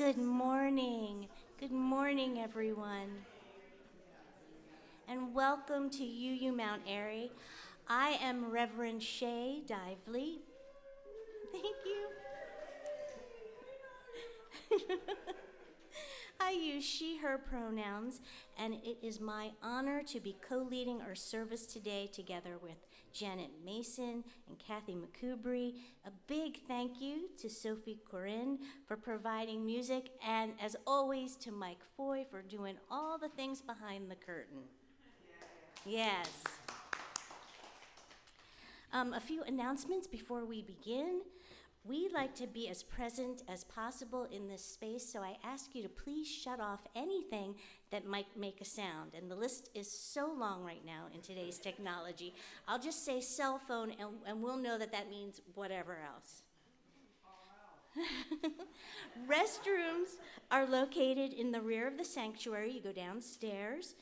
Good morning. Good morning, everyone. And welcome to UU Mount Airy. I am Rev Shaie Dively. Thank you. I use she, her pronouns, and it is my honor to be co-leading our service today together with Janet Mason and Kathy McCubry. A big thank you to Sophie Corinne for providing music, and as always to Mike Foy for doing all the things behind the curtain. Yes. A few announcements before we begin. We like to be as present as possible in this space, so I ask you to please shut off anything that might make a sound. And the list is so long right now in today's technology. I'll just say cell phone, and we'll know that that means whatever else. Restrooms are located in the rear of the sanctuary. You go downstairs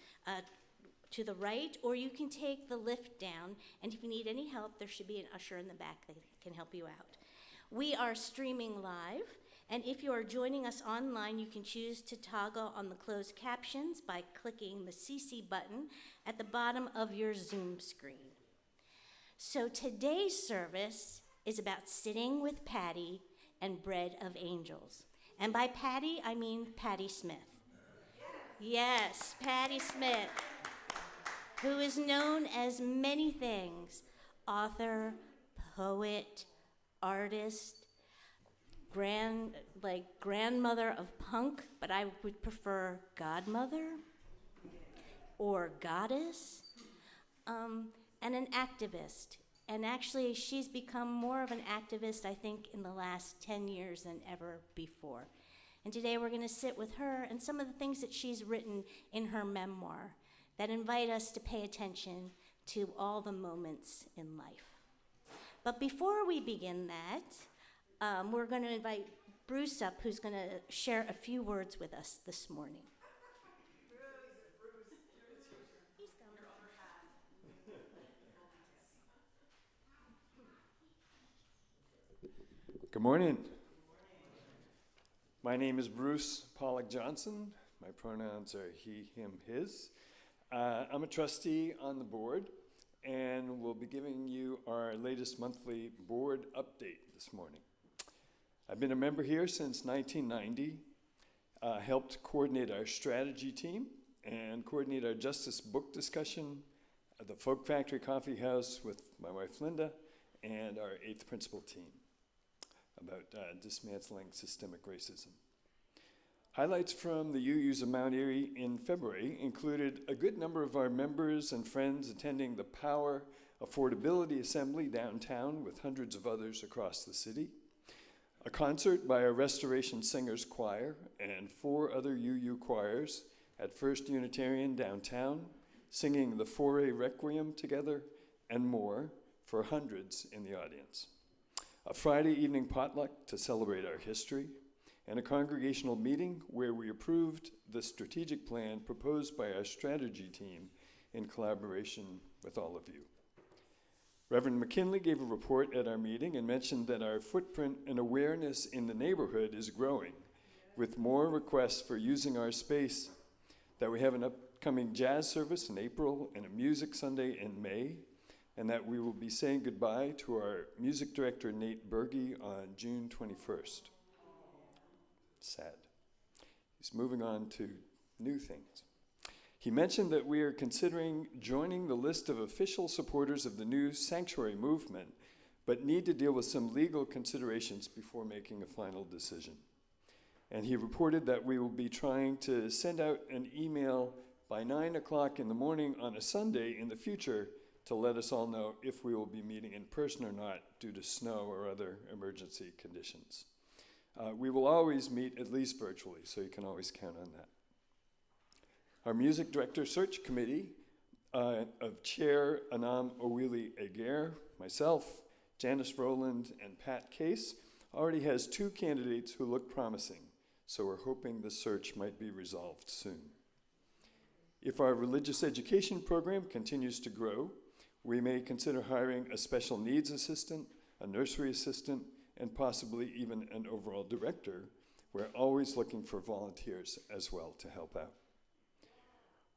to the right, or you can take the lift down. And if you need any help, there should be an usher in the back that can help you out. We are streaming live, and if you are joining us online, you can choose to toggle on the closed captions by clicking the CC button at the bottom of your Zoom screen. So today's service is about sitting with Patti and bread of angels. And by Patti, I mean Patti Smith. Yes, Patti Smith, who is known as many things: author, poet, artist, grandmother of punk, but I would prefer godmother or goddess, and an activist. And actually, she's become more of an activist, I think, in the last 10 years than ever before. And today we're going to sit with her and some of the things that she's written in her memoir that invite us to pay attention to all the moments in life. But before we begin that, we're going to invite Bruce up, who's going to share a few words with us this morning. He's coming. Good morning. My name is Bruce Pollock Johnson. My pronouns are he, him, his. I'm a trustee on the board, and we'll be giving you our latest monthly board update this morning. I've been a member here since 1990, helped coordinate our strategy team and coordinate our justice book discussion at the Folk Factory Coffee House with my wife Linda and our 8th principal team about dismantling systemic racism. Highlights from the UUs of Mount Airy in February included a good number of our members and friends attending the Power Affordability Assembly downtown with hundreds of others across the city, a concert by our Restoration Singers Choir and 4 other UU choirs at First Unitarian downtown, singing the Foray Requiem together, and more for hundreds in the audience. A Friday evening potluck to celebrate our history, and a congregational meeting where we approved the strategic plan proposed by our strategy team in collaboration with all of you. Reverend McKinley gave a report at our meeting and mentioned that our footprint and awareness in the neighborhood is growing, with more requests for using our space, that we have an upcoming jazz service in April and a music Sunday in May, and that we will be saying goodbye to our music director, Nate Berge, on June 21st. Sad. He's moving on to new things. He mentioned that we are considering joining the list of official supporters of the new sanctuary movement, but need to deal with some legal considerations before making a final decision. And he reported that we will be trying to send out an email by 9 o'clock in the morning on a Sunday in the future to let us all know if we will be meeting in person or not due to snow or other emergency conditions. We will always meet at least virtually, so you can always count on that. Our music director search committee of Chair Anam Owili Aguirre, myself, Janice Rowland, and Pat Case already has 2 candidates who look promising, so we're hoping the search might be resolved soon. If our religious education program continues to grow, we may consider hiring a special needs assistant, a nursery assistant, and possibly even an overall director, We're always looking for volunteers as well to help out.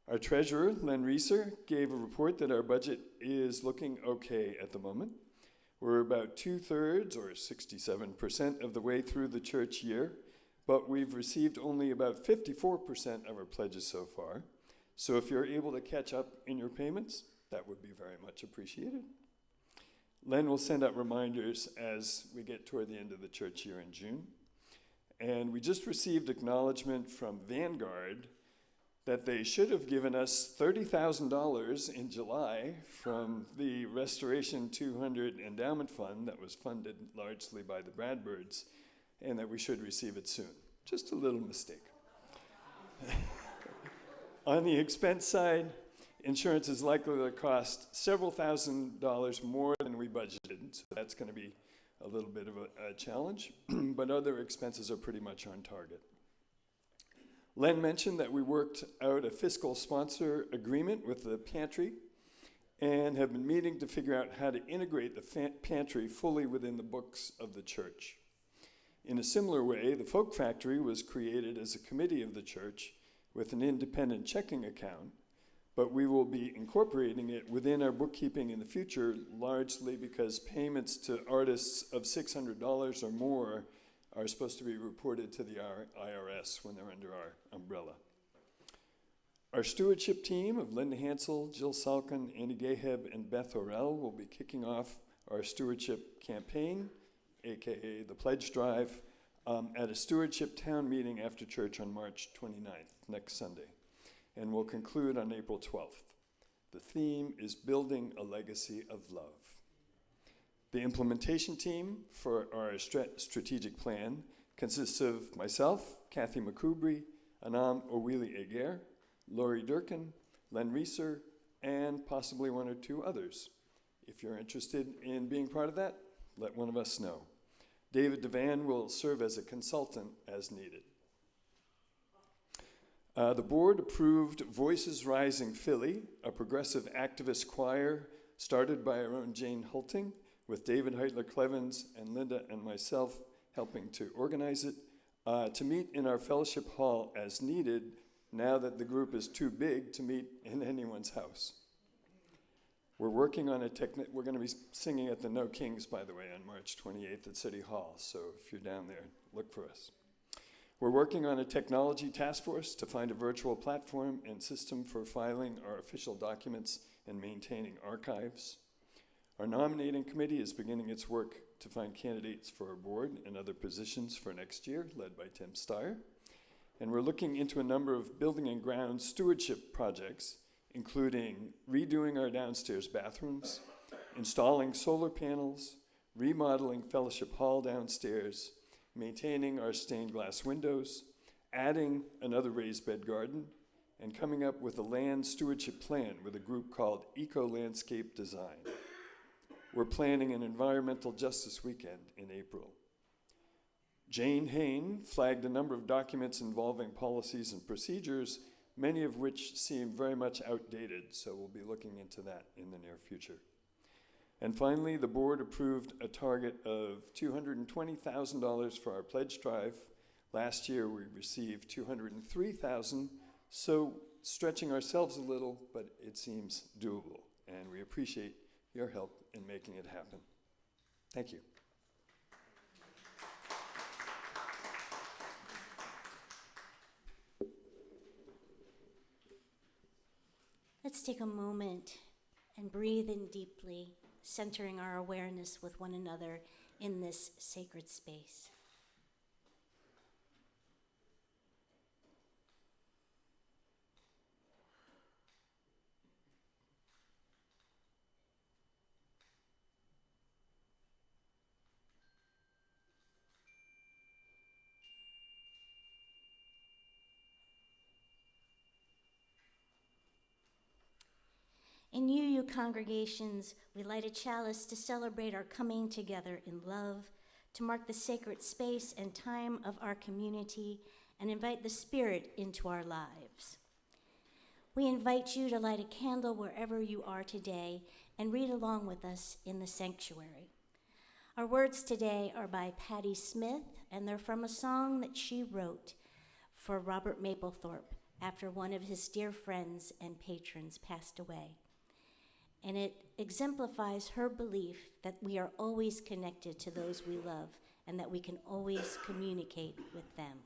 Our treasurer, Len Reeser, gave a report that our budget is looking okay at the moment. We're about 2/3 or 67% of the way through the church year, but we've received only about 54% of our pledges so far. So if you're able to catch up in your payments, that would be very much appreciated. Len will send out reminders as we get toward the end of the church year in June. And we just received acknowledgement from Vanguard that they should have given us $30,000 in July from the Restoration 200 Endowment Fund that was funded largely by the Bradbirds, and that we should receive it soon. Just a little mistake. On the expense side, insurance is likely to cost several $1,000s more than we budgeted, so that's going to be a little bit of a challenge, but other expenses are pretty much on target. Len mentioned that we worked out a fiscal sponsor agreement with the pantry and have been meeting to figure out how to integrate the pantry fully within the books of the church. In a similar way, the Folk Factory was created as a committee of the church with an independent checking account, but we will be incorporating it within our bookkeeping in the future, largely because payments to artists of $600 or more are supposed to be reported to the IRS when they're under our umbrella. Our stewardship team of Linda Hansel, Jill Salkin, Annie Gaheb, and Beth Orell will be kicking off our stewardship campaign, aka the Pledge Drive, at a stewardship town meeting after church on March 29th, next Sunday, and will conclude on April 12th. The theme is Building a Legacy of Love. The implementation team for our strategic plan consists of myself, Kathy McCoubry, Anam Owili-Aguirre, Laurie Durkin, Len Reeser, and possibly one or two others. If you're interested in being part of that, let one of us know. David Devan will serve as a consultant as needed. The board approved Voices Rising Philly, a progressive activist choir started by our own Jane Hulting, with David Heitler-Clevens and Linda and myself helping to organize it, to meet in our fellowship hall as needed now that the group is too big to meet in anyone's house. We're working on we're going to be singing at the No Kings, by the way, on March 28th at City Hall, so if you're down there, look for us. We're working on a technology task force to find a virtual platform and system for filing our official documents and maintaining archives. Our nominating committee is beginning its work to find candidates for our board and other positions for next year, led by Tim Steyer. And we're looking into a number of building and ground stewardship projects, including redoing our downstairs bathrooms, installing solar panels, remodeling Fellowship Hall downstairs, maintaining our stained glass windows, adding another raised bed garden, and coming up with a land stewardship plan with a group called Eco Landscape Design. We're planning an environmental justice weekend in April. Jane Hain flagged a number of documents involving policies and procedures, many of which seem very much outdated, so we'll be looking into that in the near future. And finally, the board approved a target of $220,000 for our pledge drive. Last year, we received $203,000, so stretching ourselves a little, but it seems doable, and we appreciate your help in making it happen. Thank you. Let's take a moment and breathe in deeply, centering our awareness with one another in this sacred space. In you congregations, we light a chalice to celebrate our coming together in love, to mark the sacred space and time of our community, and invite the Spirit into our lives. We invite you to light a candle wherever you are today and read along with us in the sanctuary. Our words today are by Patti Smith, and they're from a song that she wrote for Robert Mapplethorpe after one of his dear friends and patrons passed away. And it exemplifies her belief that we are always connected to those we love and that we can always communicate with them.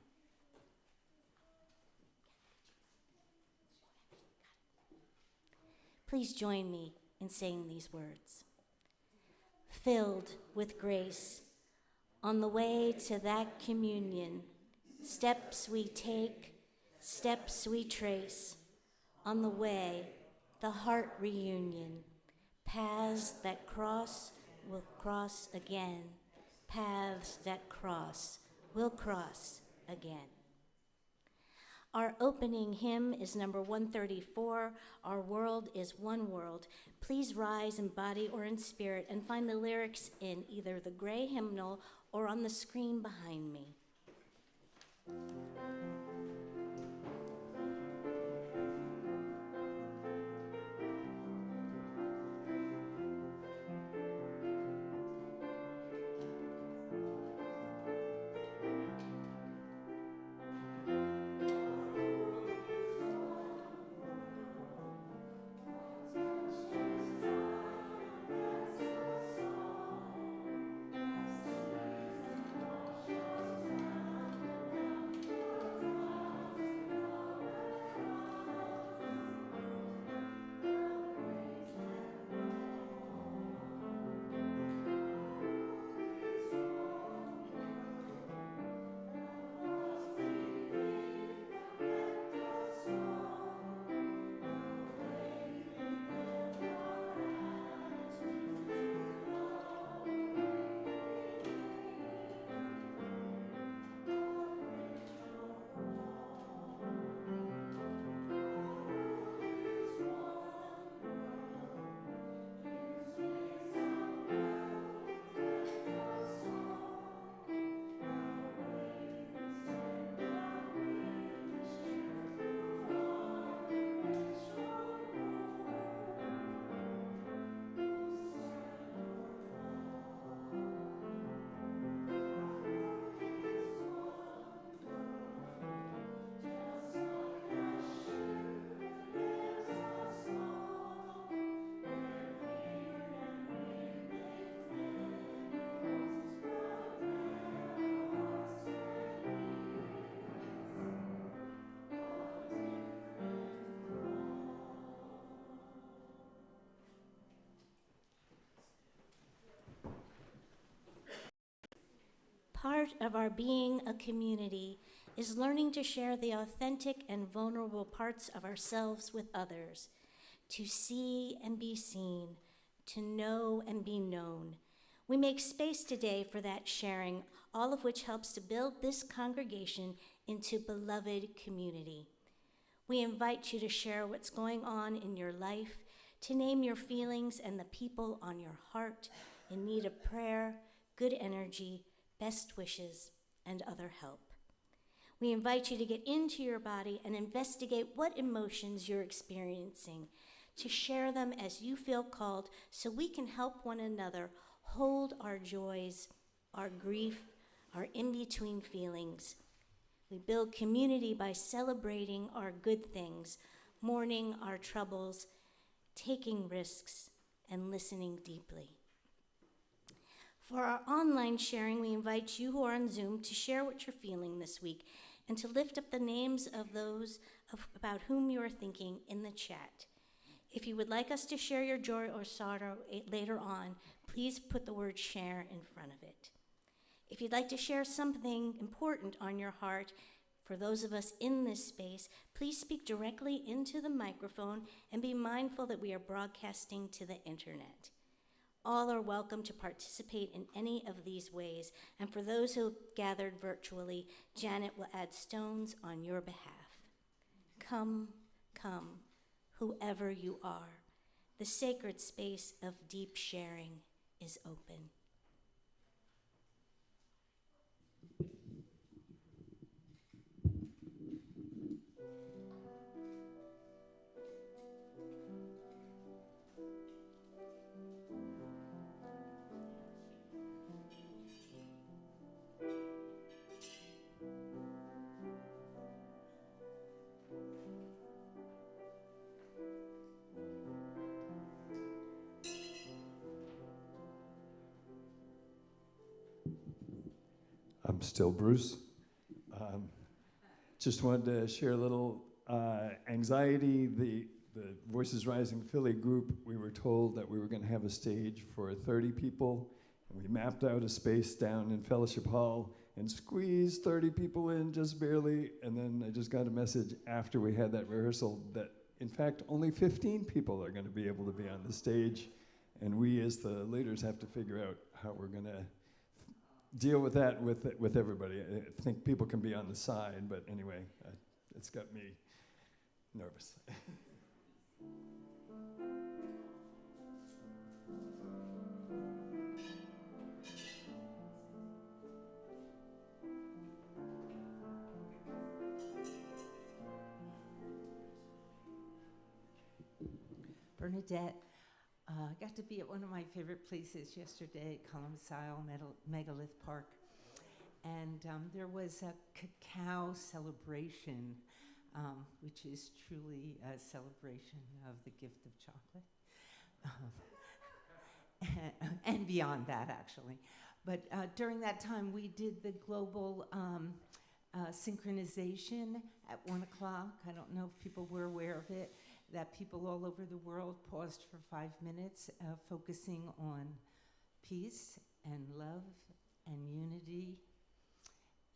Please join me in saying these words. Filled with grace, on the way to that communion, steps we take, steps we trace, on the way, the heart reunion, paths that cross will cross again, paths that cross will cross again. Our opening hymn is number 134, Our World is One World. Please rise in body or in spirit and find the lyrics in either the gray hymnal or on the screen behind me. Part of our being a community is learning to share the authentic and vulnerable parts of ourselves with others, to see and be seen, to know and be known. We make space today for that sharing, all of which helps to build this congregation into beloved community. We invite you to share what's going on in your life, to name your feelings and the people on your heart in need of prayer, good energy, best wishes, and other help. We invite you to get into your body and investigate what emotions you're experiencing, to share them as you feel called so we can help one another hold our joys, our grief, our in-between feelings. We build community by celebrating our good things, mourning our troubles, taking risks, and listening deeply. For our online sharing, we invite you who are on Zoom to share what you're feeling this week and to lift up the names of those about whom you are thinking in the chat. If you would like us to share your joy or sorrow later on, please put the word share in front of it. If you'd like to share something important on your heart, for those of us in this space, please speak directly into the microphone and be mindful that we are broadcasting to the internet. All are welcome to participate in any of these ways, and for those who gathered virtually, Janet will add stones on your behalf. Come, come, whoever you are. The sacred space of deep sharing is open. I'm still Bruce. Just wanted to share a little anxiety. The Voices Rising Philly group, we were told that we were going to have a stage for 30 people, and we mapped out a space down in Fellowship Hall and squeezed 30 people in just barely, and then I just got a message after we had that rehearsal that, in fact, only 15 people are going to be able to be on the stage, and we as the leaders have to figure out how we're going to deal with that with everybody. I think people can be on the side, but anyway, it's got me nervous. Bernadette, got to be at one of my favorite places yesterday, Columcille Megalith Park, and there was a cacao celebration, which is truly a celebration of the gift of chocolate, and beyond that, actually. But during that time, we did the global synchronization at 1 o'clock. I don't know if people were aware of it, that people all over the world paused for 5 minutes, focusing on peace and love and unity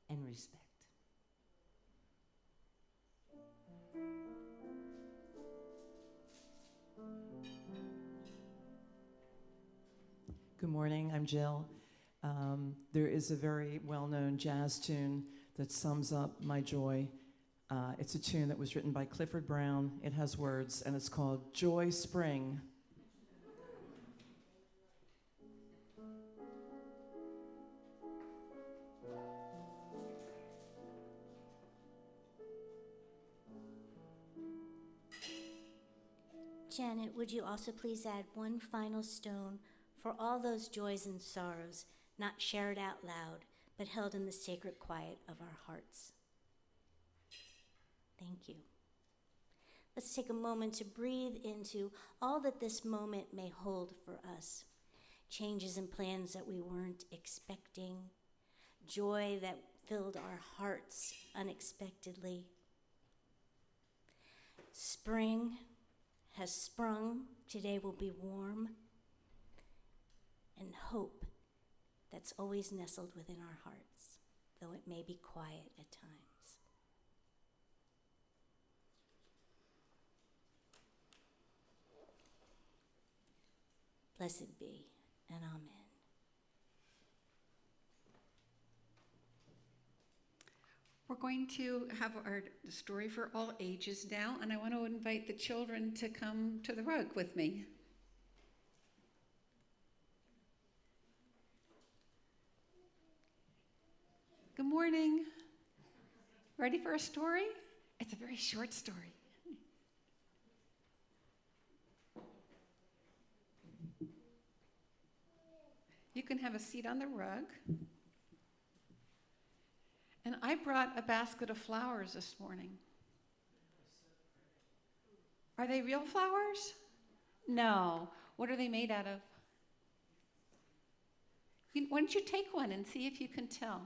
and respect. Good morning, I'm Jill. There is a very well-known jazz tune that sums up my joy. It's a tune that was written by Clifford Brown. It has words, and it's called Joy Spring. Janet, would you also please add one final stone for all those joys and sorrows not shared out loud, but held in the sacred quiet of our hearts? Thank you. Let's take a moment to breathe into all that this moment may hold for us. Changes and plans that we weren't expecting, joy that filled our hearts unexpectedly. Spring has sprung, today will be warm, and hope that's always nestled within our hearts, though it may be quiet at times. Blessed be, and amen. We're going to have our story for all ages now, and I want to invite the children to come to the rug with me. Good morning. Ready for a story? It's a very short story. You can have a seat on the rug. And I brought a basket of flowers this morning. Are they real flowers? No. What are they made out of? Why don't you take one and see if you can tell?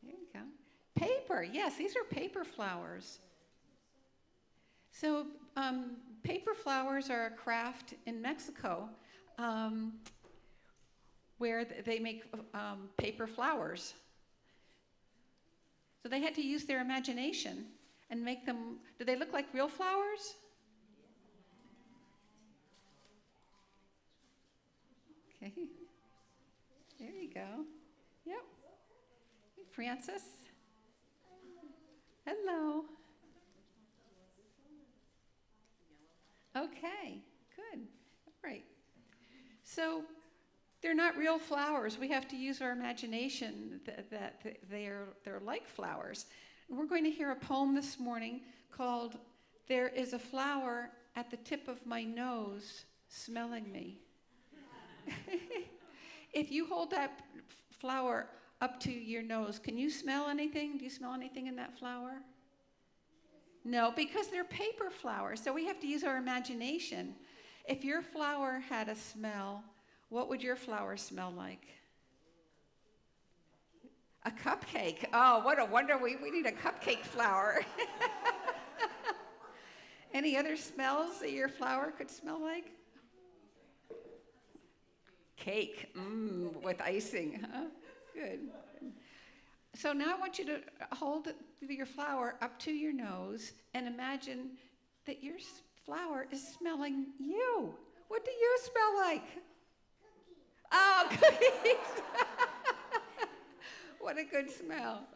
There you go. Paper. Yes, these are paper flowers. So paper flowers are a craft in Mexico where they make paper flowers. So they had to use their imagination and make them. Do they look like real flowers? Okay. There you go. Yep. Hey, Francis. Hello. Okay, good. All right. So they're not real flowers. We have to use our imagination that they're like flowers. And we're going to hear a poem this morning called "There is a Flower at the Tip of My Nose Smelling Me." If you hold that flower up to your nose, can you smell anything? Do you smell anything in that flower? No, because they're paper flowers, so we have to use our imagination. If your flower had a smell, what would your flower smell like? A cupcake. Oh, what a wonder. We need a cupcake flower. Any other smells that your flower could smell like? Cake. With icing, huh? Good. So now I want you to hold your flower up to your nose and imagine that your flower is smelling you. What do you smell like? Oh, cookies. What a good smell.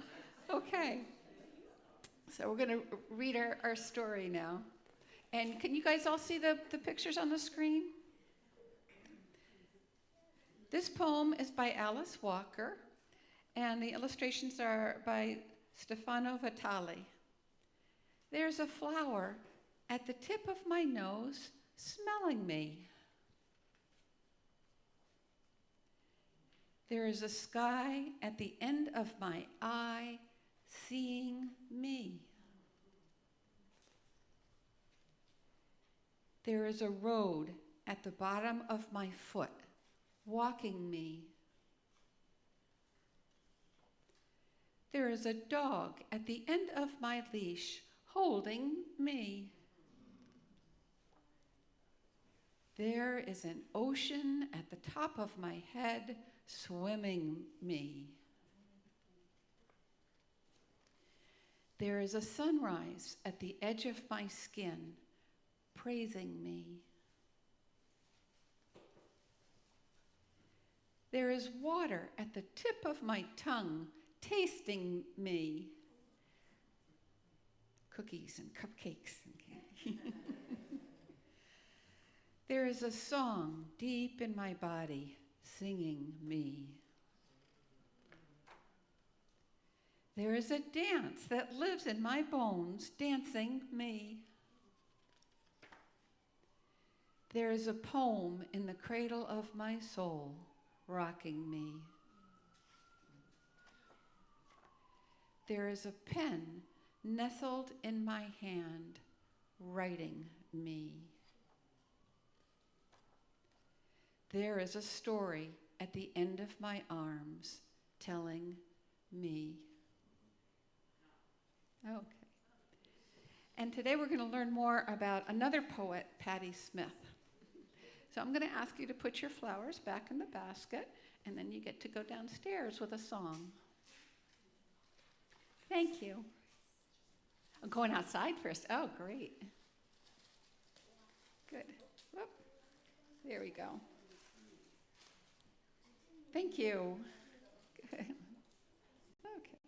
Okay. So we're going to read our story now. And can you guys all see the pictures on the screen? This poem is by Alice Walker, and the illustrations are by Stefano Vitali. There's a flower at the tip of my nose smelling me. There is a sky at the end of my eye seeing me. There is a road at the bottom of my foot walking me. There is a dog at the end of my leash holding me. There is an ocean at the top of my head swimming me. There is a sunrise at the edge of my skin praising me. There is water at the tip of my tongue tasting me. Cookies and cupcakes. There is a song deep in my body singing me. There is a dance that lives in my bones dancing me. There is a poem in the cradle of my soul rocking me. There is a pen nestled in my hand writing me. There is a story at the end of my arms telling me. Okay. And today we're going to learn more about another poet, Patti Smith. So I'm going to ask you to put your flowers back in the basket, and then you get to go downstairs with a song. Thank you. I'm going outside first. Oh, great. Good. Whoop. There we go. Thank you. Good. Okay.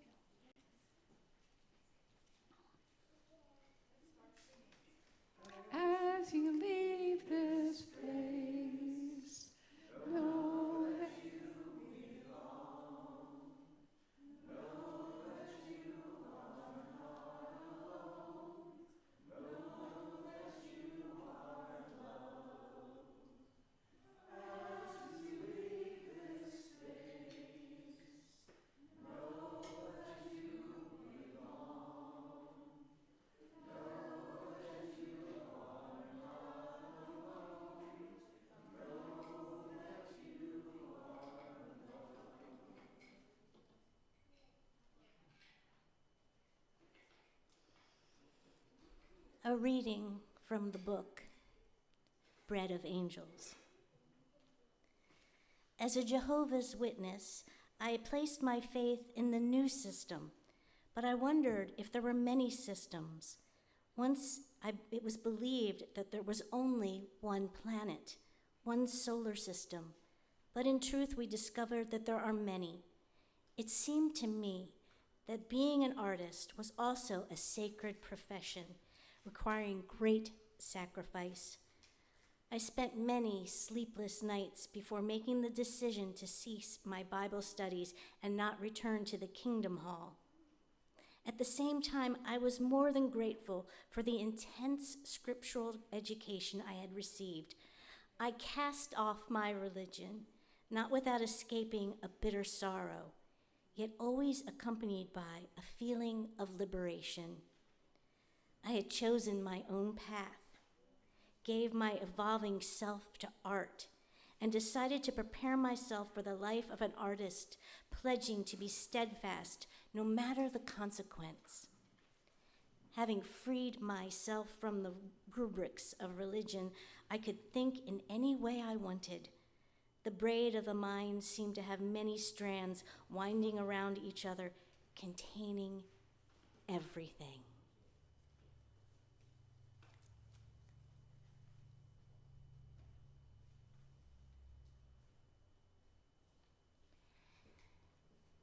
As you leave this place, know that you belong. Know that you are not alone. Know that you are loved. As you leave this space, know that you belong. Know that you are not alone. Know that you are loved. A reading from the book, Bread of Angels. As a Jehovah's Witness, I placed my faith in the new system, but I wondered if there were many systems. Once it was believed that there was only one planet, one solar system, but in truth we discovered that there are many. It seemed to me that being an artist was also a sacred profession, requiring great sacrifice. I spent many sleepless nights before making the decision to cease my Bible studies and not return to the Kingdom Hall. At the same time, I was more than grateful for the intense scriptural education I had received. I cast off my religion, not without escaping a bitter sorrow, yet always accompanied by a feeling of liberation. I had chosen my own path. gave my evolving self to art, and decided to prepare myself for the life of an artist, pledging to be steadfast no matter the consequence. Having freed myself from the rubrics of religion, I could think in any way I wanted. The braid of the mind seemed to have many strands winding around each other, containing everything.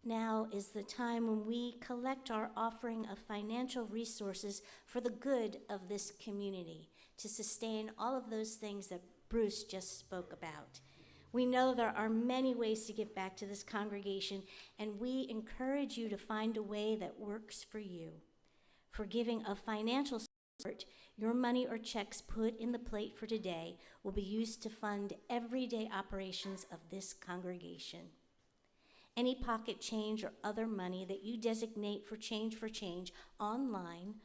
Now is the time when we collect our offering of financial resources for the good of this community, to sustain all of those things that Bruce just spoke about. We know there are many ways to give back to this congregation, and we encourage you to find a way that works for you. For giving of financial support, your money or checks put in the plate for today will be used to fund everyday operations of this congregation. Any pocket change or other money that you designate for Change online,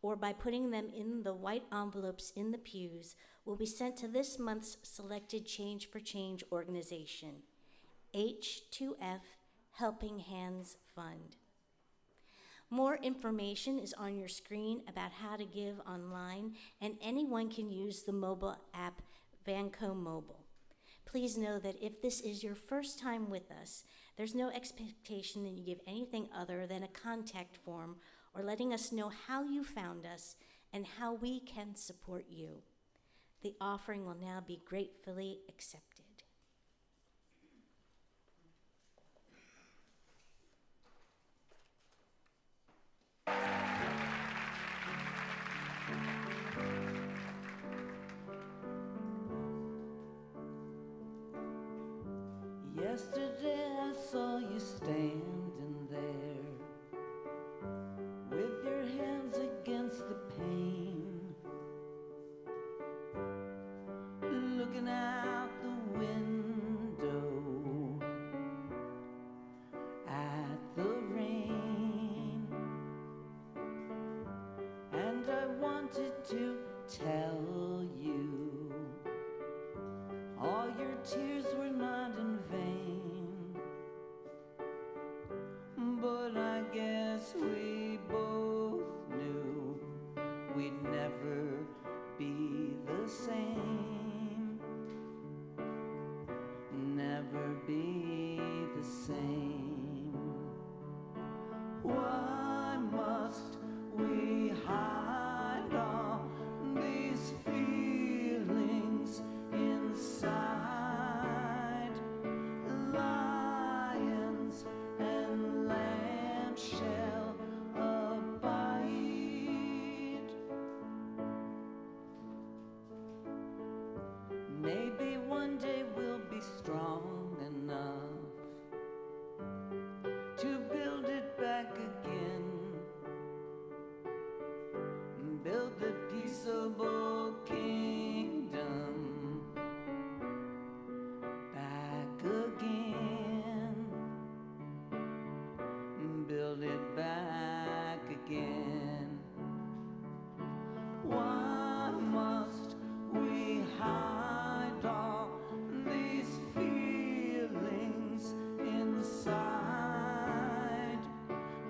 or by putting them in the white envelopes in the pews, will be sent to this month's selected Change for Change organization, H2F Helping Hands Fund. More information is on your screen about how to give online, and anyone can use the mobile app Vanco Mobile. Please know that if this is your first time with us, there's no expectation that you give anything other than a contact form or letting us know how you found us and how we can support you. The offering will now be gratefully accepted. Yesterday I saw you standing there with your hands against the pane, looking out the window at the rain. And I wanted to tell you all your tears were not in vain, but I guess we both knew we'd never be the same, never be the same. Why must we hide all these feelings inside? Lions and lambs shall abide. Maybe one day we'll be strong enough to build it back again, build the peaceable kingdom back again, build it back again. Why must we hide all these feelings inside?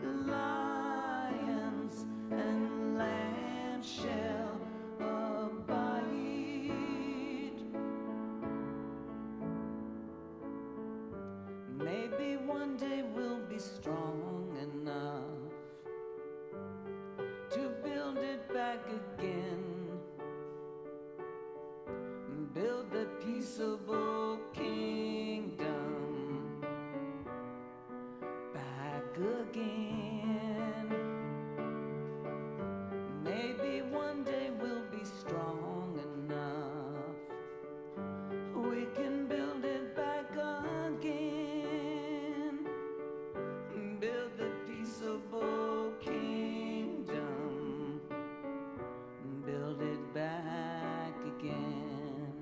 Lions and lambs shall abide. Maybe one day we'll be strong enough to build it back again, build the peaceable kingdom back again. Maybe one day we'll be strong enough, we can build it back again, build the peaceable kingdom, build it back again,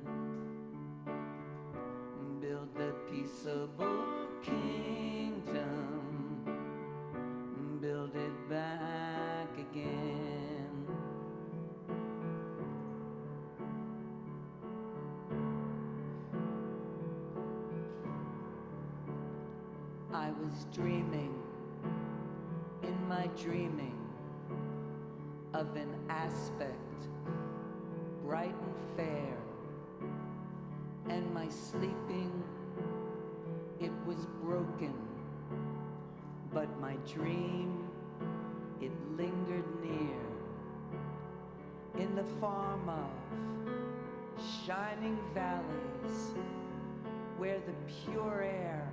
build the peaceable kingdom, build it back again. I was dreaming, in my dreaming, of an aspect bright and fair, and my sleeping, it was broken, but my dream, it lingered near, in the farm of shining valleys, where the pure air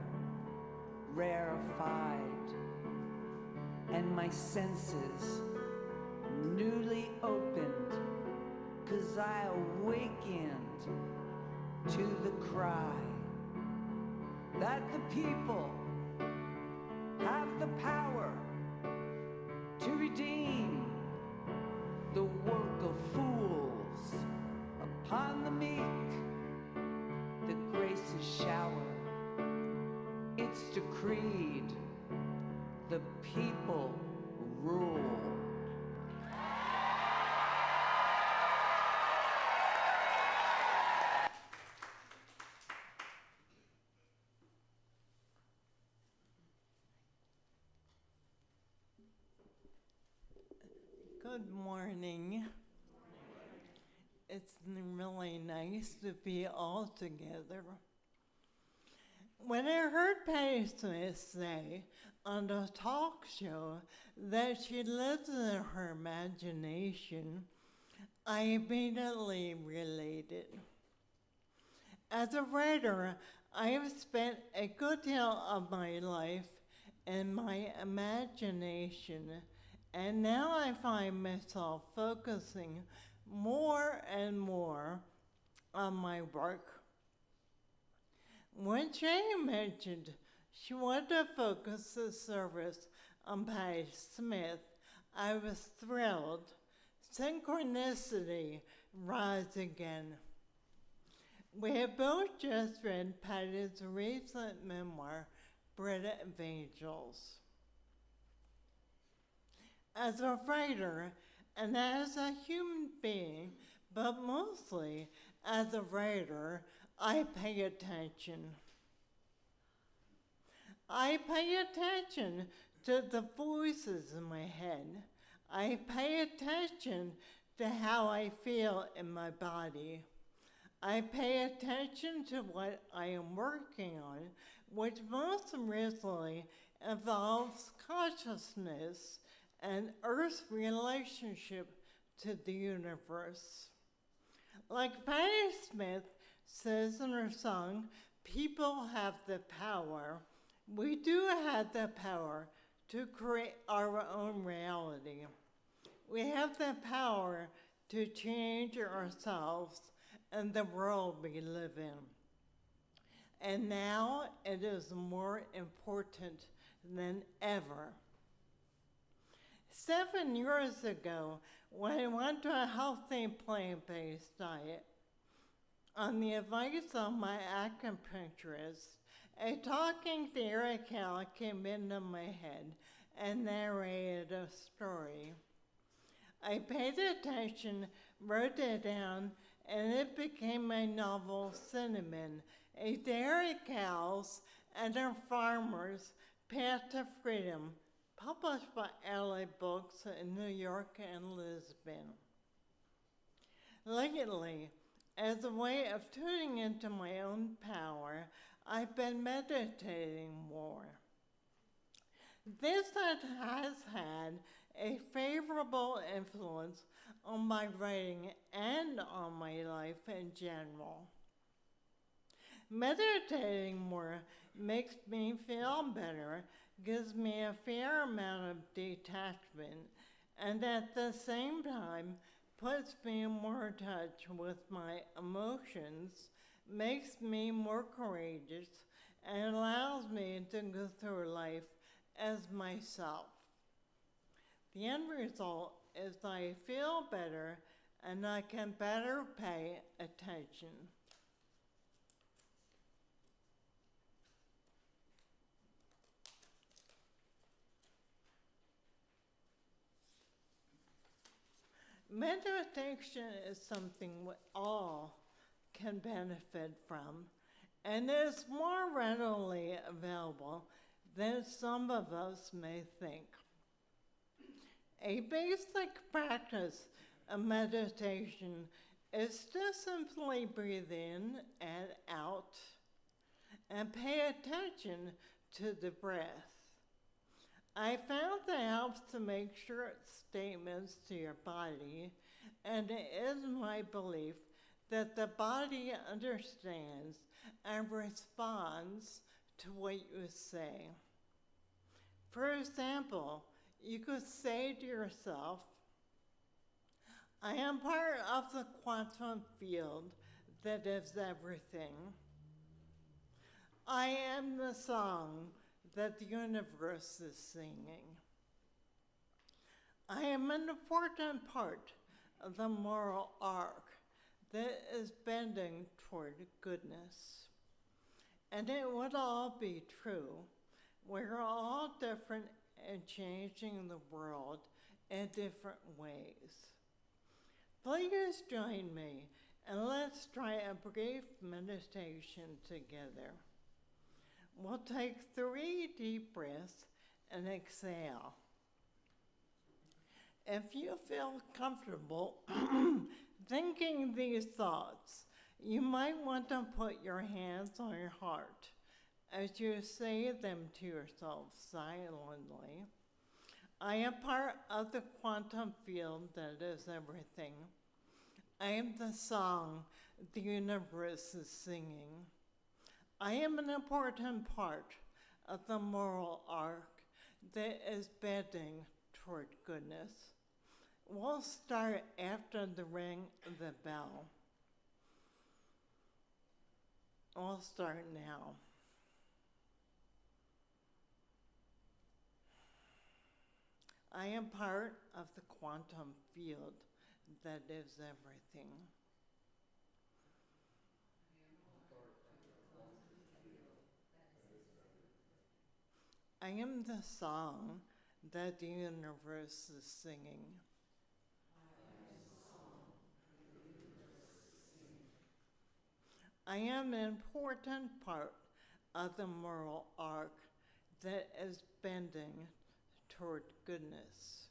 rarefied, and my senses newly opened, 'cause I awakened to the cry that the people have the power to redeem the work of fools upon the meek. The graces shower, it's decreed, the people rule. Good morning. It's really nice to be all together. When I heard Patti Smith say on the talk show that she lives in her imagination, I immediately related. As a writer, I have spent a good deal of my life in my imagination, and now I find myself focusing more and more on my work. When Shaie mentioned she wanted to focus the service on Patti Smith, I was thrilled. Synchronicity rise again. We have both just read Patti's recent memoir, Bread of Angels. As a writer and as a human being, but mostly as a writer, I pay attention. I pay attention to the voices in my head. I pay attention to how I feel in my body. I pay attention to what I am working on, which most recently involves consciousness and Earth's relationship to the universe. Like Patti Smith says in her song, people have the power. We do have the power to create our own reality. We have the power to change ourselves and the world we live in. And now it is more important than ever. 7 years ago, when I went to a healthy plant-based diet, on the advice of my acupuncturist, a talking theory cow came into my head and narrated a story. I paid attention, wrote it down, and it became my novel Cinnamon, a dairy cow's and her farmer's path to freedom, published by LA Books in New York and Lisbon. Lately, as a way of tuning into my own power, I've been meditating more. This has had a favorable influence on my writing and on my life in general. Meditating more makes me feel better, gives me a fair amount of detachment, and at the same time puts me in more touch with my emotions, makes me more courageous, and allows me to go through life as myself. The end result is I feel better and I can better pay attention. Meditation is something we all can benefit from, and is more readily available than some of us may think. A basic practice of meditation is to simply breathe in and out and pay attention to the breath. I found that helps to make short statements to your body, and it is my belief that the body understands and responds to what you say. For example, you could say to yourself, I am part of the quantum field that is everything. I am the song that the universe is singing. I am an important part of the moral arc that is bending toward goodness. And it would all be true. We're all different and changing the world in different ways. Please join me and let's try a brief meditation together. We'll take 3 deep breaths and exhale. If you feel comfortable thinking these thoughts, you might want to put your hands on your heart as you say them to yourself silently. I am part of the quantum field that is everything. I am the song the universe is singing. I am an important part of the moral arc that is bending toward goodness. We'll start after the ring of the bell. We'll start now. I am part of the quantum field that is everything. I am the song that the universe is singing. I am an important part of the moral arc that is bending toward goodness.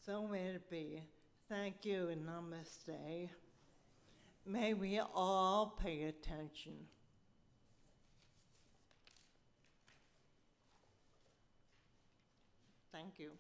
So may it be. Thank you and namaste. May we all pay attention. Thank you.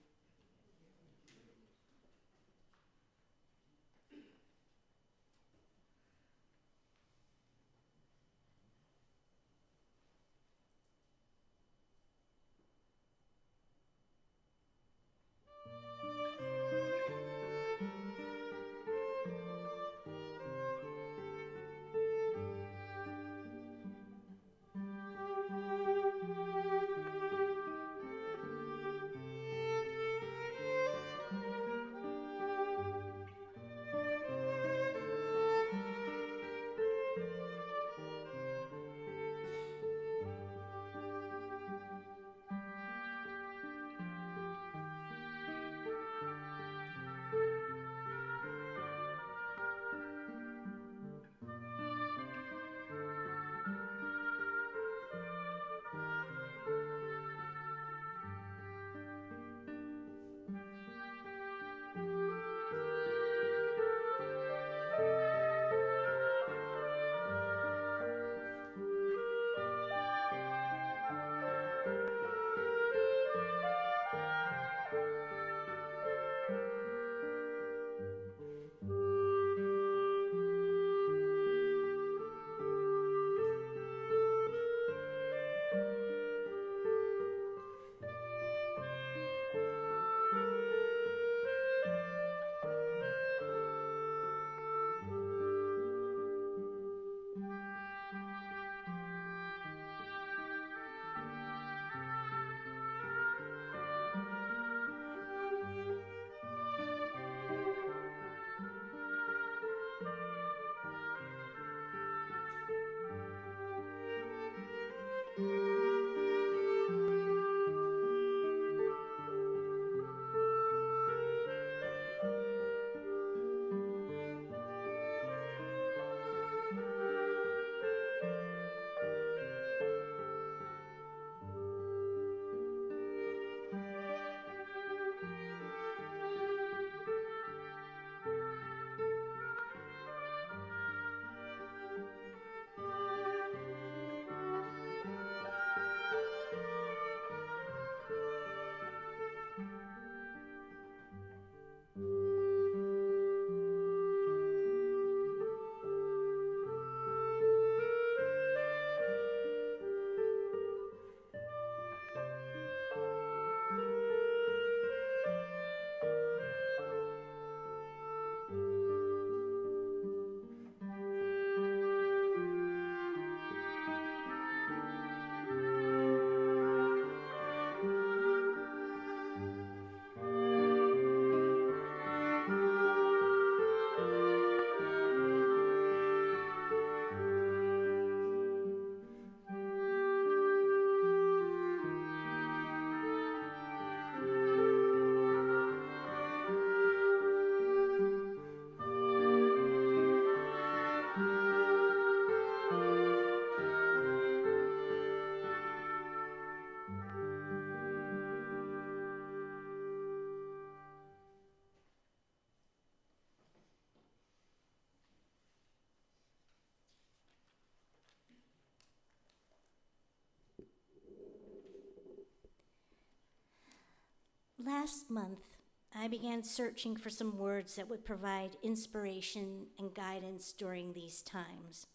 Last month, I began searching for some words that would provide inspiration and guidance during these times.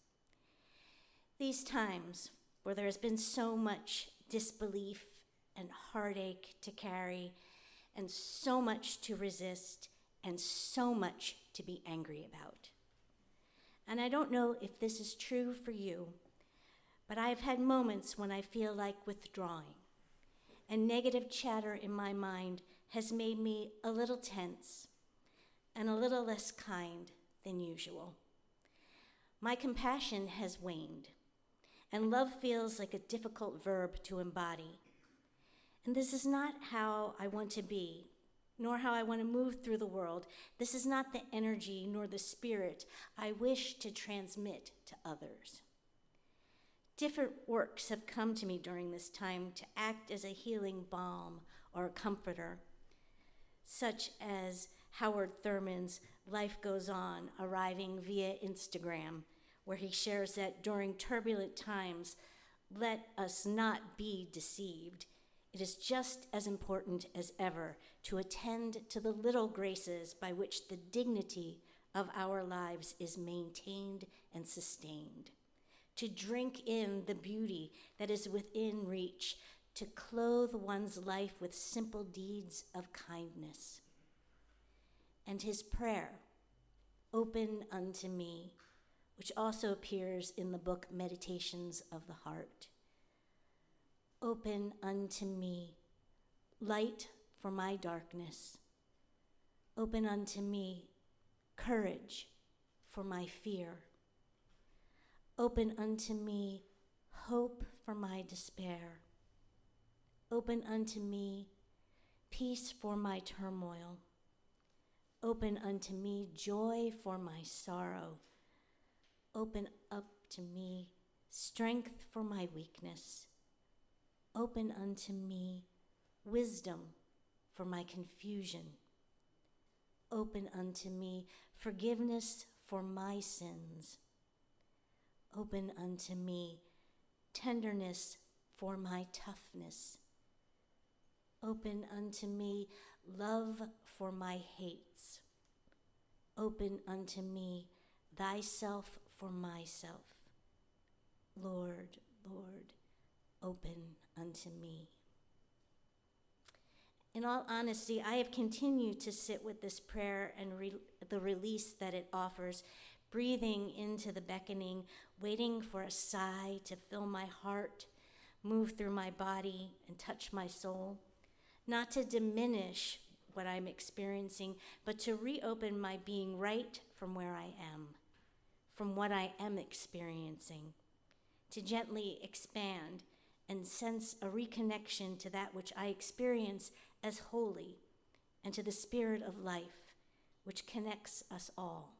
These times where there has been so much disbelief and heartache to carry, and so much to resist, and so much to be angry about. And I don't know if this is true for you, but I've had moments when I feel like withdrawing, and negative chatter in my mind has made me a little tense and a little less kind than usual. My compassion has waned, and love feels like a difficult verb to embody. And this is not how I want to be, nor how I want to move through the world. This is not the energy nor the spirit I wish to transmit to others. Different works have come to me during this time to act as a healing balm or a comforter, such as Howard Thurman's Life Goes On, arriving via Instagram, where he shares that during turbulent times, let us not be deceived. It is just as important as ever to attend to the little graces by which the dignity of our lives is maintained and sustained, to drink in the beauty that is within reach, to clothe one's life with simple deeds of kindness. And his prayer, "Open unto me," which also appears in the book Meditations of the Heart. Open unto me, light for my darkness. Open unto me, courage for my fear. Open unto me, hope for my despair. Open unto me, peace for my turmoil. Open unto me, joy for my sorrow. Open up to me, strength for my weakness. Open unto me, wisdom for my confusion. Open unto me, forgiveness for my sins. Open unto me, tenderness for my toughness. Open unto me, love for my hates. Open unto me, thyself for myself. Lord, Lord, open unto me. In all honesty, I have continued to sit with this prayer and the release that it offers, breathing into the beckoning, waiting for a sigh to fill my heart, move through my body, and touch my soul. Not to diminish what I'm experiencing, but to reopen my being right from where I am, from what I am experiencing, to gently expand and sense a reconnection to that which I experience as holy, and to the spirit of life, which connects us all.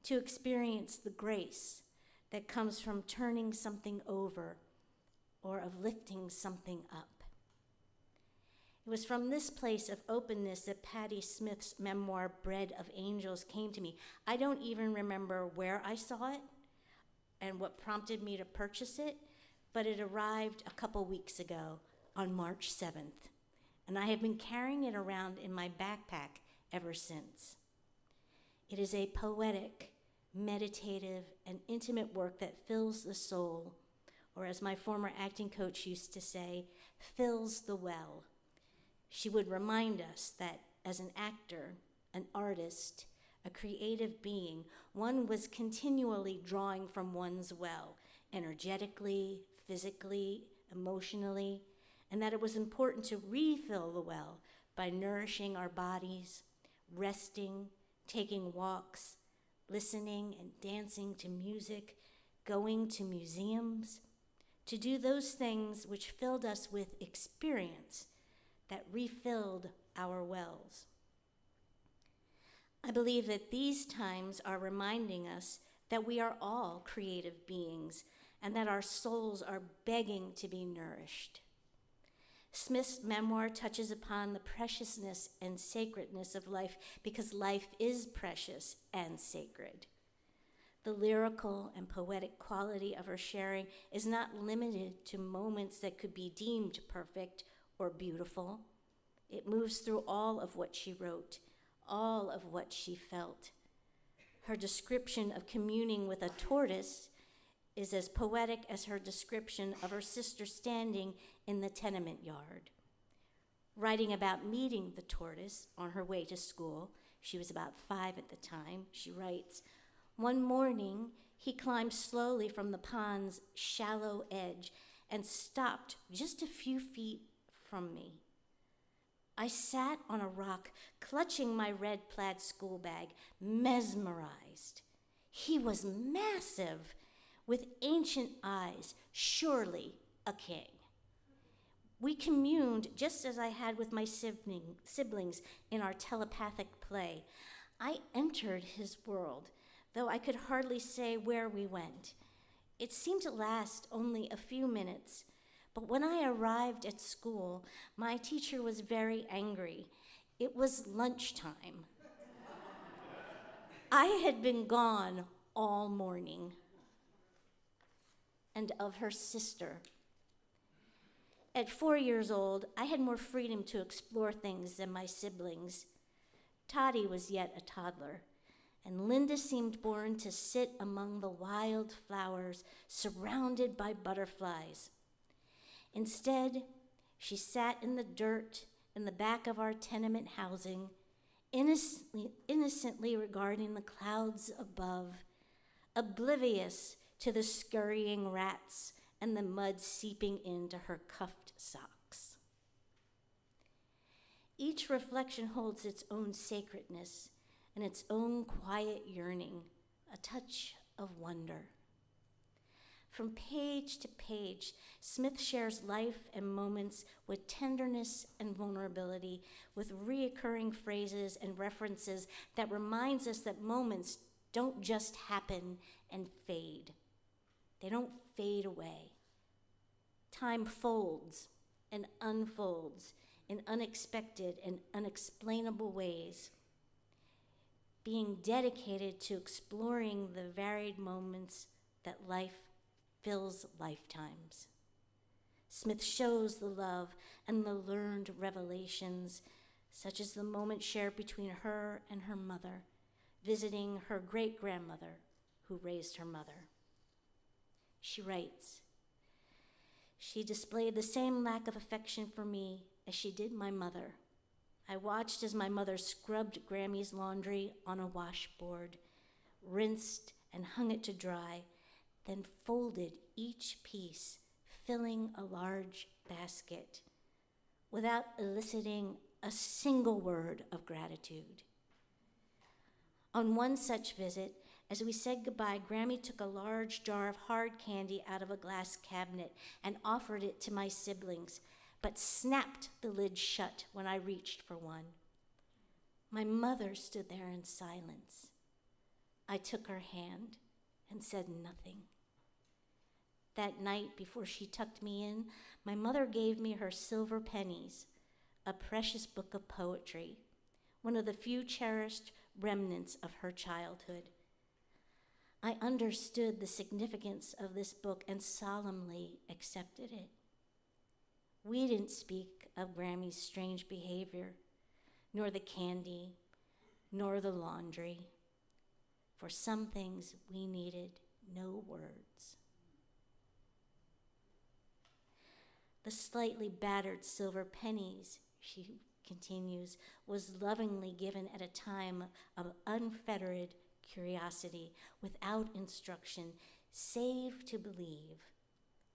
To experience the grace that comes from turning something over or of lifting something up. It was from this place of openness that Patti Smith's memoir, Bread of Angels, came to me. I don't even remember where I saw it and what prompted me to purchase it, but it arrived a couple weeks ago on March 7th, and I have been carrying it around in my backpack ever since. It is a poetic, meditative, and intimate work that fills the soul, or as my former acting coach used to say, fills the well. She would remind us that as an actor, an artist, a creative being, one was continually drawing from one's well, energetically, physically, emotionally, and that it was important to refill the well by nourishing our bodies, resting, taking walks, listening and dancing to music, going to museums, to do those things which filled us with experience that refilled our wells. I believe that these times are reminding us that we are all creative beings and that our souls are begging to be nourished. Smith's memoir touches upon the preciousness and sacredness of life because life is precious and sacred. The lyrical and poetic quality of her sharing is not limited to moments that could be deemed perfect or beautiful, It moves through all of what she wrote, all of what she felt. Her description of communing with a tortoise is as poetic as her description of her sister standing in the tenement yard. Writing about meeting the tortoise on her way to school, she was about 5 at the time, she writes, "One morning, he climbed slowly from the pond's shallow edge and stopped just a few feet from me. I sat on a rock, clutching my red plaid school bag, mesmerized. He was massive, with ancient eyes, surely a king. We communed just as I had with my siblings in our telepathic play. I entered his world, though I could hardly say where we went. It seemed to last only a few minutes, but when I arrived at school, my teacher was very angry. It was lunchtime. I had been gone all morning." And of her sister. At 4 years old, I had more freedom to explore things than my siblings. Toddy was yet a toddler, and Linda seemed born to sit among the wild flowers surrounded by butterflies. Instead, she sat in the dirt in the back of our tenement housing, innocently regarding the clouds above, oblivious to the scurrying rats and the mud seeping into her cuffed socks. Each reflection holds its own sacredness and its own quiet yearning, a touch of wonder. From page to page, Smith shares life and moments with tenderness and vulnerability, with reoccurring phrases and references that reminds us that moments don't just happen and fade. They don't fade away. Time folds and unfolds in unexpected and unexplainable ways, being dedicated to exploring the varied moments that life fills lifetimes. Smith shows the love and the learned revelations, such as the moment shared between her and her mother, visiting her great-grandmother who raised her mother. She writes, "She displayed the same lack of affection for me as she did my mother. I watched as my mother scrubbed Grammy's laundry on a washboard, rinsed and hung it to dry, then folded each piece, filling a large basket, without eliciting a single word of gratitude. On one such visit, as we said goodbye, Grammy took a large jar of hard candy out of a glass cabinet and offered it to my siblings, but snapped the lid shut when I reached for one. My mother stood there in silence. I took her hand and said nothing. That night, before she tucked me in, my mother gave me her silver pennies, a precious book of poetry, one of the few cherished remnants of her childhood. I understood the significance of this book and solemnly accepted it. We didn't speak of Grammy's strange behavior, nor the candy, nor the laundry. For some things we needed no words." The slightly battered silver pennies, she continues, was lovingly given at a time of unfettered curiosity, without instruction, save to believe.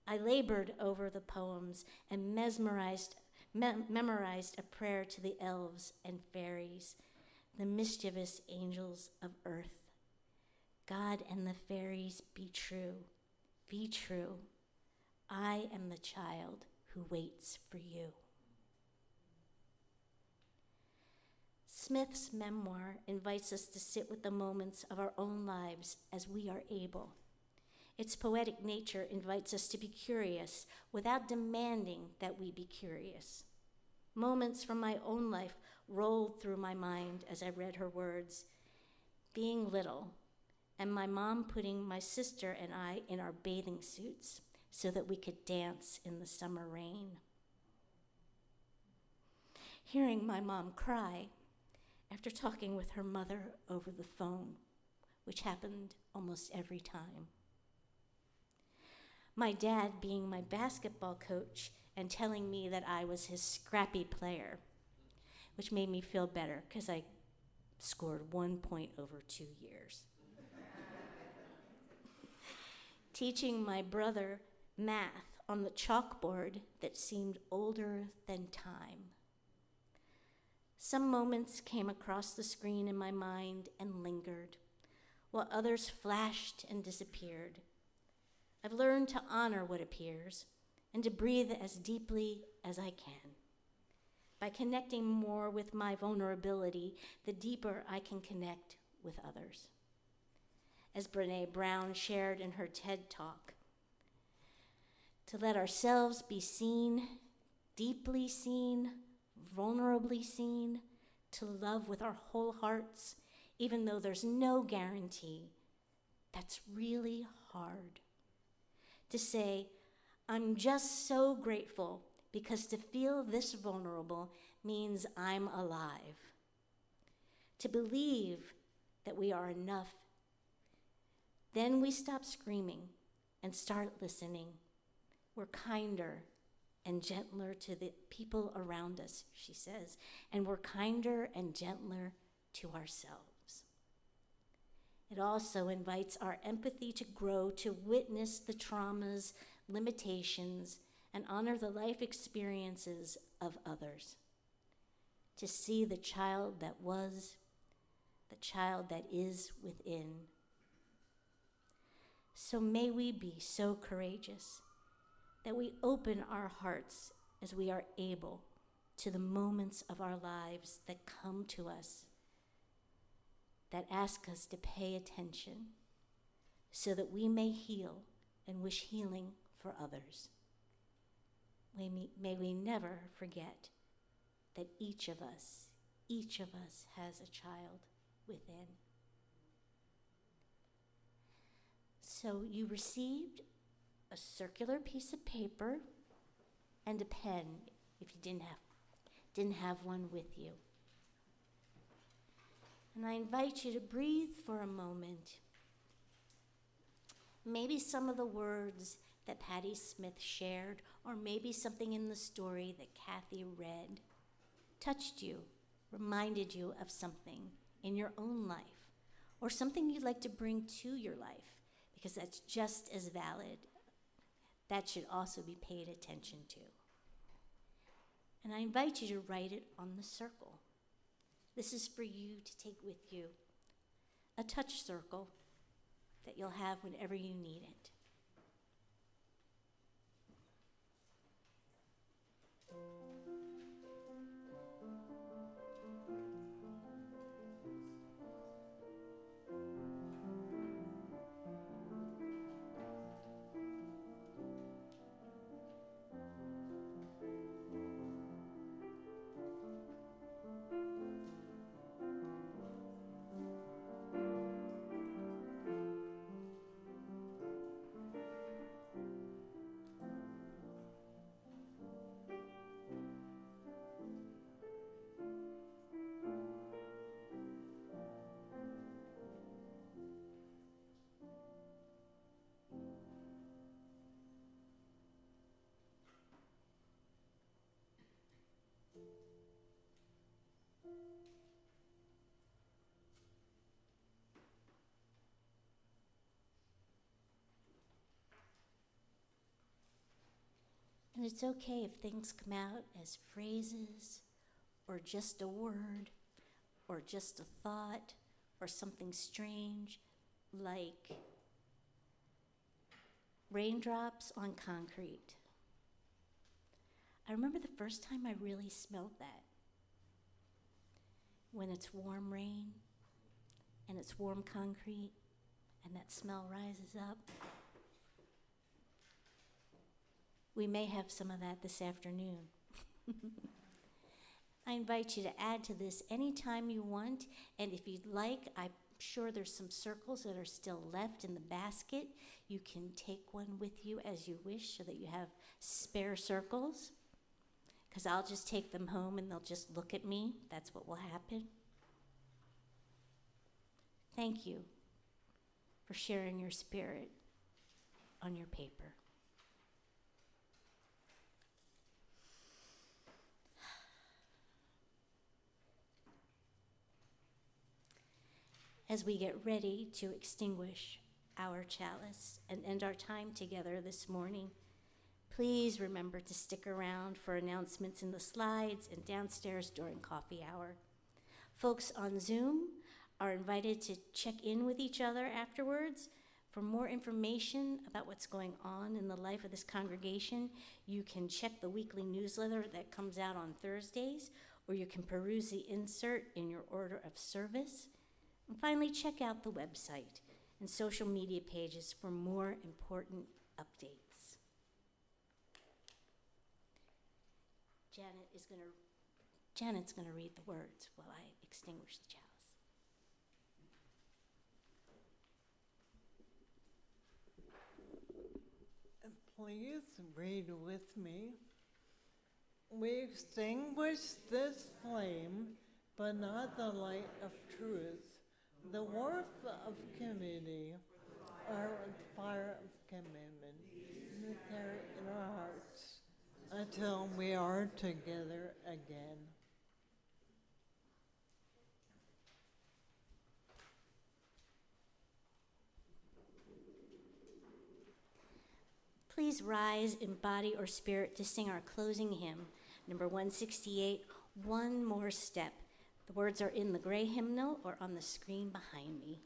I labored over the poems and memorized a prayer to the elves and fairies, the mischievous angels of earth. God and the fairies, be true, be true. I am the child who waits for you. Smith's memoir invites us to sit with the moments of our own lives as we are able. Its poetic nature invites us to be curious without demanding that we be curious. Moments from my own life rolled through my mind as I read her words. Being little, and my mom putting my sister and I in our bathing suits so that we could dance in the summer rain. hearing my mom cry after talking with her mother over the phone, which happened almost every time. My dad being my basketball coach and telling me that I was his scrappy player, which made me feel better because I scored 1 point over 2 years. Teaching my brother math on the chalkboard that seemed older than time. Some moments came across the screen in my mind and lingered, while others flashed and disappeared. I've learned to honor what appears and to breathe as deeply as I can. By connecting more with my vulnerability, the deeper I can connect with others. As Brené Brown shared in her TED Talk, to let ourselves be seen, deeply seen, vulnerably seen, to love with our whole hearts, even though there's no guarantee, that's really hard. To say, I'm just so grateful because to feel this vulnerable means I'm alive. To believe that we are enough. Then we stop screaming and start listening. We're kinder and gentler to the people around us, she says, and we're kinder and gentler to ourselves. It also invites our empathy to grow, to witness the traumas, limitations, and honor the life experiences of others. To see the child that was, the child that is within. So may we be so courageous that we open our hearts as we are able to the moments of our lives that come to us, that ask us to pay attention so that we may heal and wish healing for others. May we never forget that each of us has a child within. So you received a circular piece of paper and a pen if you didn't have one with you. And I invite you to breathe for a moment. Maybe some of the words that Patti Smith shared, or maybe something in the story that Kathy read, touched you, reminded you of something in your own life, or something you'd like to bring to your life, because that's just as valid. That should also be paid attention to. And I invite you to write it on the circle. This is for you to take with you. A touch circle that you'll have whenever you need it. And it's okay if things come out as phrases, or just a word, or just a thought, or something strange, like raindrops on concrete. I remember the first time I really smelled that. When it's warm rain, and it's warm concrete, and that smell rises up. We may have some of that this afternoon. I invite you to add to this anytime you want, and if you'd like, I'm sure there's some circles that are still left in the basket. You can take one with you as you wish so that you have spare circles, because I'll just take them home and they'll just look at me. That's what will happen. Thank you for sharing your spirit on your paper. As we get ready to extinguish our chalice and end our time together this morning, please remember to stick around for announcements in the slides and downstairs during coffee hour. Folks on Zoom are invited to check in with each other afterwards. For more information about what's going on in the life of this congregation, you can check the weekly newsletter that comes out on Thursdays, or you can peruse the insert in your order of service. And finally, check out the website and social media pages for more important updates. Janet's going to read the words while I extinguish the chalice. Please read with me. We extinguish this flame, but not the light of truth, the warmth of community, our fire of commitment, we carry in our hearts until we are together again. Please rise in body or spirit to sing our closing hymn, number 168, One More Step. The words are in the gray hymnal or on the screen behind me.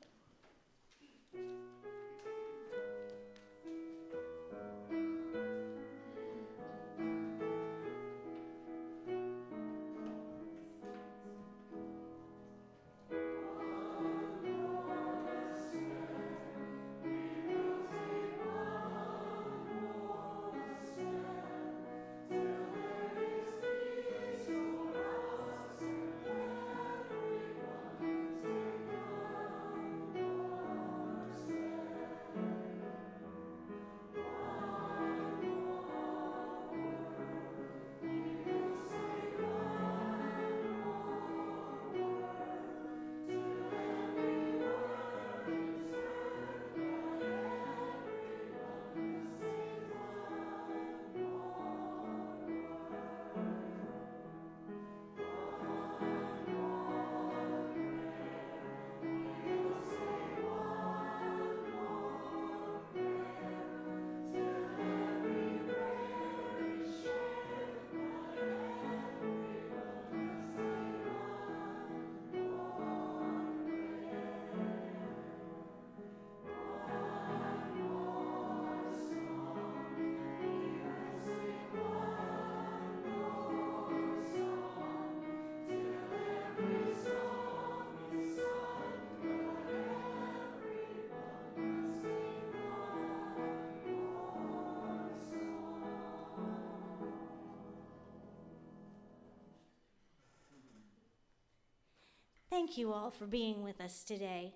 Thank you all for being with us today.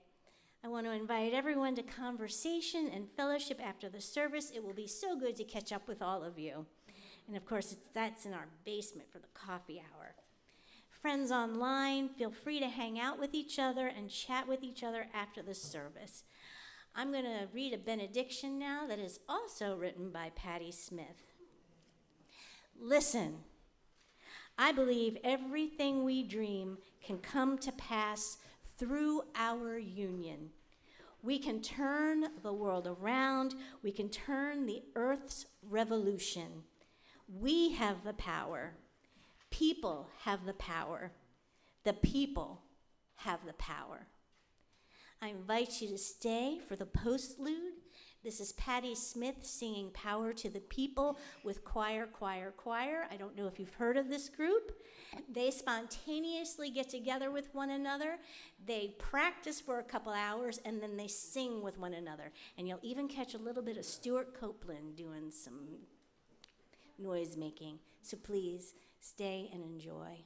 I want to invite everyone to conversation and fellowship after the service. It will be so good to catch up with all of you. And of course, that's in our basement for the coffee hour. Friends online, feel free to hang out with each other and chat with each other after the service. I'm going to read a benediction now that is also written by Patti Smith. Listen. I believe everything we dream can come to pass through our union. We can turn the world around. We can turn the earth's revolution. We have the power. People have the power. The people have the power. I invite you to stay for the postlude. This is Patti Smith singing Power to the People with Choir, Choir, Choir. I don't know if you've heard of this group. They spontaneously get together with one another. They practice for a couple hours, and then they sing with one another. And you'll even catch a little bit of Stuart Copeland doing some noise making. So please stay and enjoy.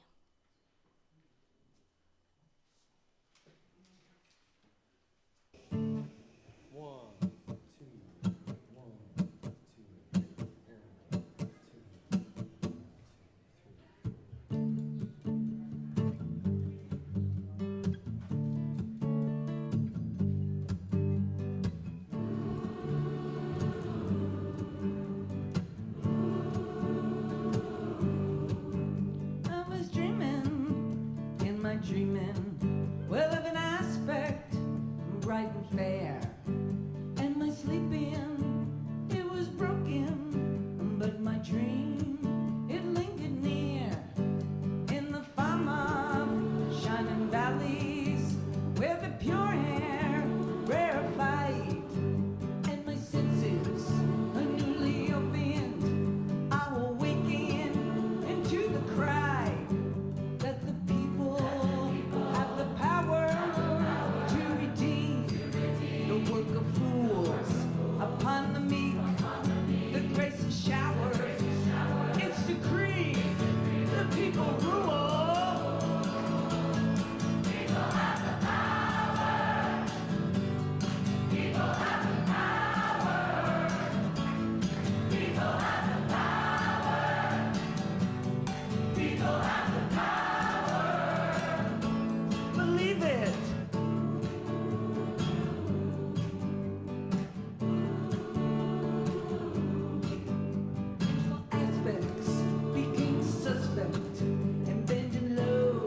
listened and bending low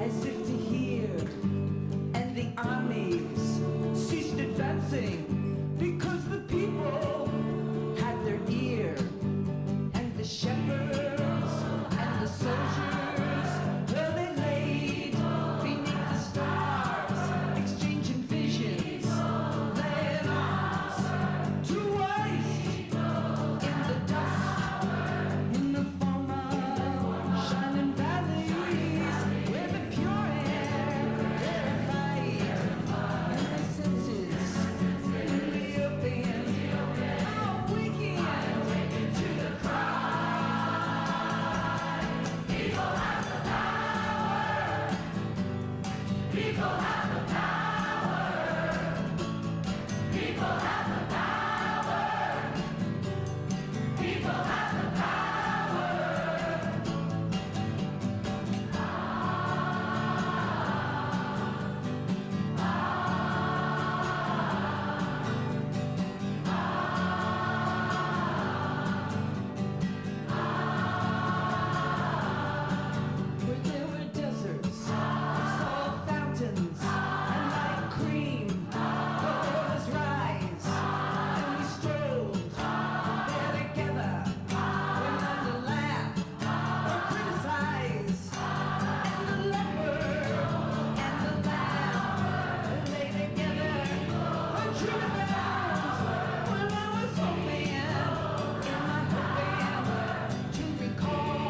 as if to hear, and the armies ceased advancing because the people had their ear, and the shepherds and the soldiers, well, they laid beneath the stars, exchanging visions, laying arms to waste in the dust, in the former shining valleys, where the pure air rarefied, and their senses newly opened, awakened to the cry. People have the power. People have the power. People have the power. People have the power. Where there were deserts, we saw fountains, and like cream, the waters rise, and we strolled there together, when none to laugh or criticize, and the leopard and the lamb lay together, untreated bound, when I was hoping, in my hoping, to recall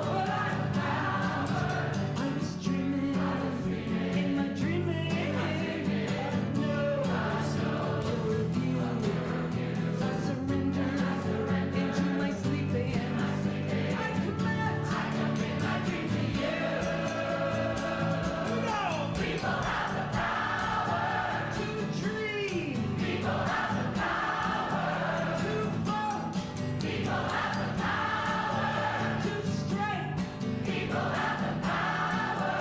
what I found. I was dreaming, in my dreaming, no, to review. I surrendered into my sleeping. I commit my dream to you. No, people have the power to dream. People have the power to vote. People have the power to strike. People have the power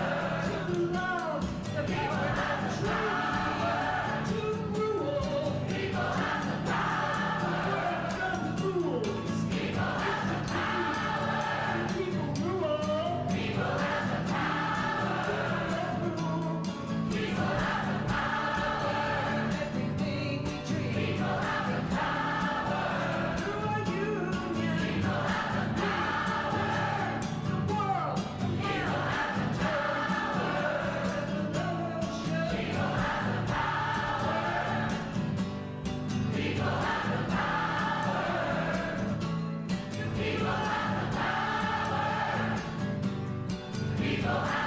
to love. The power to dream, to rule. People have the power from fools. People have the power. People rule. People have the power. People have the power. Everything we dream. People have the power. Through our union. People have the power. The world. People have the power. The love show. People have the power. People have the power. People have the power. People have